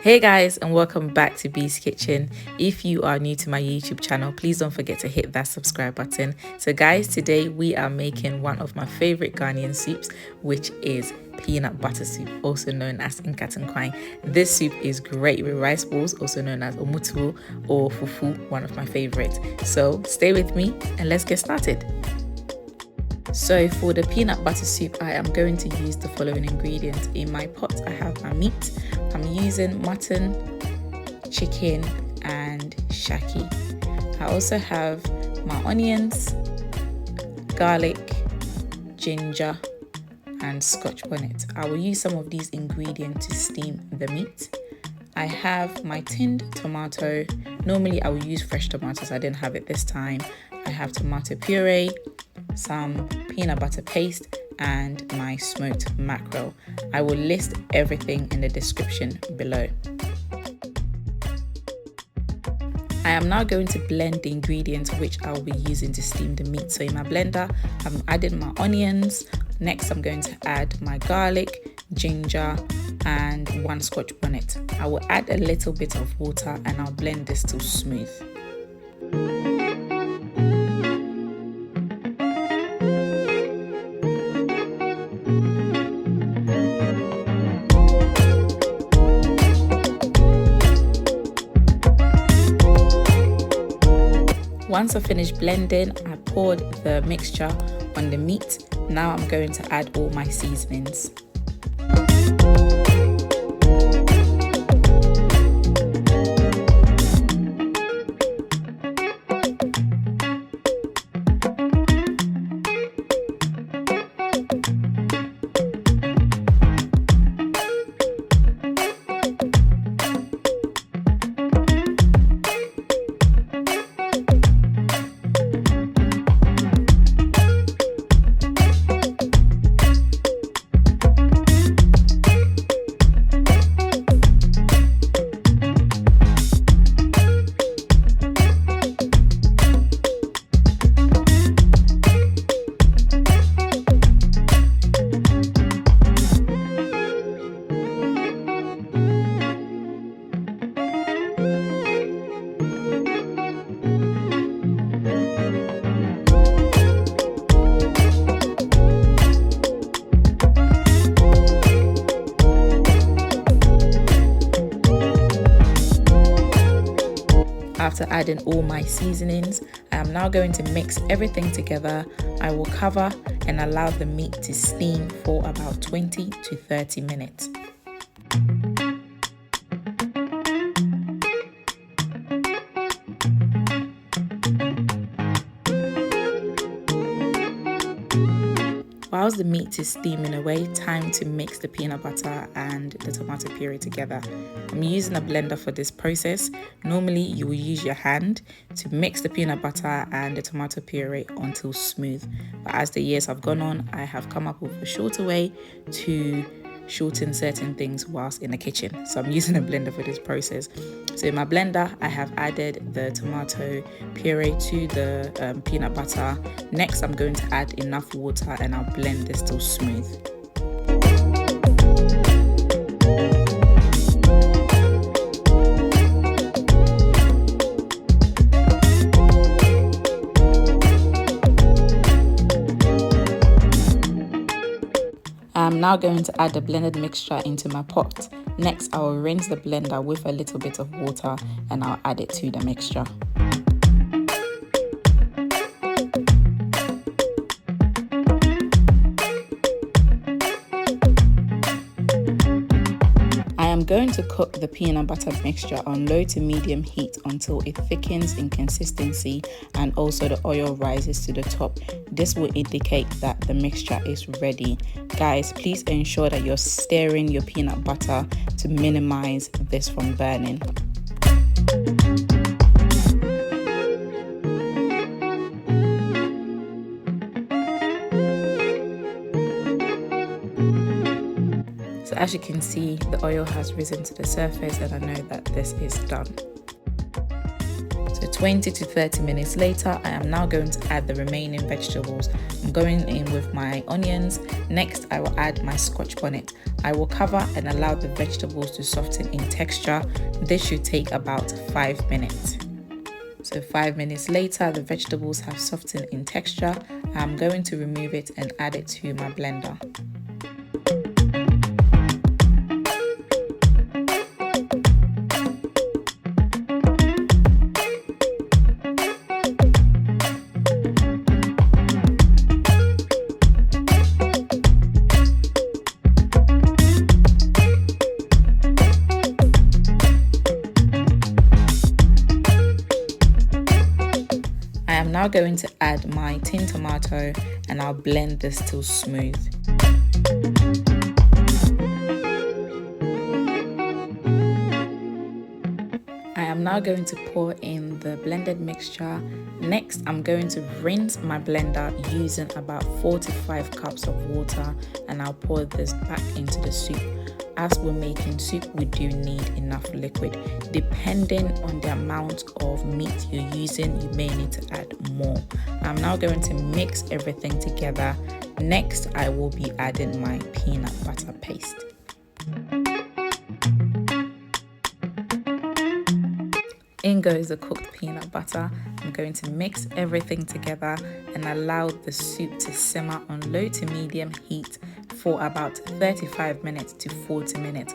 Hey guys, and welcome back to Bee's Kitchen. If you are new to my YouTube channel, please don't forget to hit that subscribe button. So guys, today we are making one of my favorite Ghanaian soups, which is peanut butter soup, also known as nkattenkwine. This soup is great with rice balls, also known as omotuo or fufu, one of my favorites. So stay with me and let's get started. So for the peanut butter soup, I am going to use the following ingredients. In my pot, I have my meat. I'm using mutton, chicken, and shaki. I also have my onions, garlic, ginger, and Scotch bonnet. I will use some of these ingredients to steam the meat. I have my tinned tomato. Normally I will use fresh tomatoes. I didn't have it this time. I have tomato puree, some peanut butter paste, and my smoked mackerel. I will list everything in the description below. I am now going to blend the ingredients which I will be using to steam the meat. So in my blender, I'm adding my onions. Next, I'm going to add my garlic, ginger, and 1 Scotch bonnet. I will add a little bit of water and I'll blend this till smooth. Once I finished blending, I poured the mixture on the meat. Now I'm going to add all my seasonings. After adding all my seasonings, I am now going to mix everything together. I will cover and allow the meat to steam for about 20 to 30 minutes. Whilst the meat is steaming away, time to mix the peanut butter and the tomato puree together. I'm using a blender for this process. Normally you will use your hand to mix the peanut butter and the tomato puree until smooth. But as the years have gone on, I have come up with a shorter way to shorten certain things whilst in the kitchen. So I'm using a blender for this process. So in my blender, I have added the tomato puree to the peanut butter. Next, I'm going to add enough water and I'll blend this till smooth. I'm now going to add the blended mixture into my pot. Next, I will rinse the blender with a little bit of water and I'll add it to the mixture. I am going to cook the peanut butter mixture on low to medium heat until it thickens in consistency and also the oil rises to the top. This will indicate that the mixture is ready. Guys, please ensure that you're stirring your peanut butter to minimize this from burning. So as you can see, the oil has risen to the surface and I know that this is done. So 20 to 30 minutes later, I am now going to add the remaining vegetables. I'm going in with my onions. Next, I will add my Scotch bonnet. I will cover and allow the vegetables to soften in texture. This should take about 5 minutes. So 5 minutes later, the vegetables have softened in texture. I'm going to remove it and add it to my blender. I'm now going to add my tin tomato and I'll blend this till smooth. I am now going to pour in the blended mixture. Next, I'm going to rinse my blender using about 4 to 5 cups of water, and I'll pour this back into the soup. As we're making soup, we do need enough liquid. Depending on the amount of meat you're using, you may need to add more. I'm now going to mix everything together. Next, I will be adding my peanut butter paste. In goes the cooked peanut butter. I'm going to mix everything together and allow the soup to simmer on low to medium heat for about 35 minutes to 40 minutes.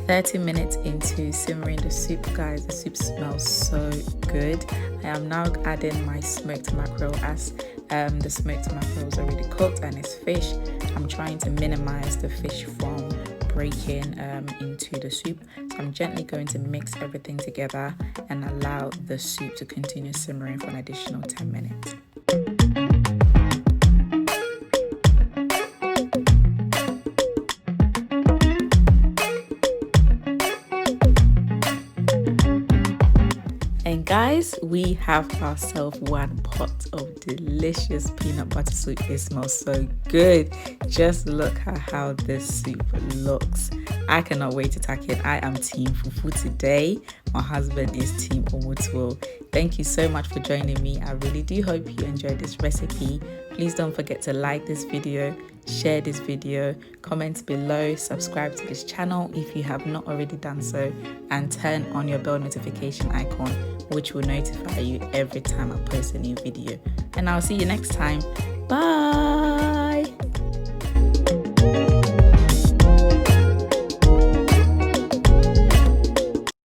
"30 minutes into simmering the soup, guys, the soup smells so good. I am now adding my smoked mackerel, as the smoked mackerel is already cooked and it's fish. I'm trying to minimize the fish from breaking into the soup. So I'm gently going to mix everything together and allow the soup to continue simmering for an additional 10 minutes. And guys, we have ourselves one pot of delicious peanut butter soup. It smells so good. Just look at how this soup looks. I cannot wait to tackle it. I am team fufu today. My husband is team omotuo. Thank you so much for joining me. I really do hope you enjoyed this recipe. Please don't forget to like this video, share this video, comment below, subscribe to this channel if you have not already done so, and turn on your bell notification icon, which will notify you every time I post a new video. And I'll see you next time. Bye.